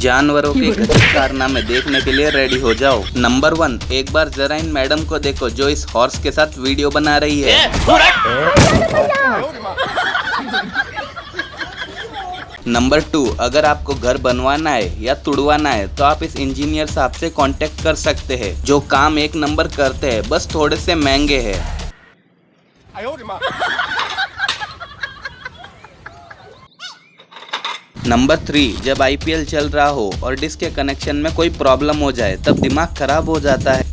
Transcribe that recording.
जानवरों के गजब कारनामे देखने के लिए रेडी हो जाओ। नंबर 1, एक बार जरा इन मैडम को देखो जो इस हॉर्स के साथ वीडियो बना रही है। नंबर 2, अगर आपको घर बनवाना है या तुड़वाना है तो आप इस इंजीनियर साहब से कांटेक्ट कर सकते हैं, जो काम एक नंबर करते हैं, बस थोड़े से महंगे हैं। नंबर 3, जब IPL चल रहा हो और डिश के कनेक्शन में कोई प्रॉब्लम हो जाए तब दिमाग खराब हो जाता है।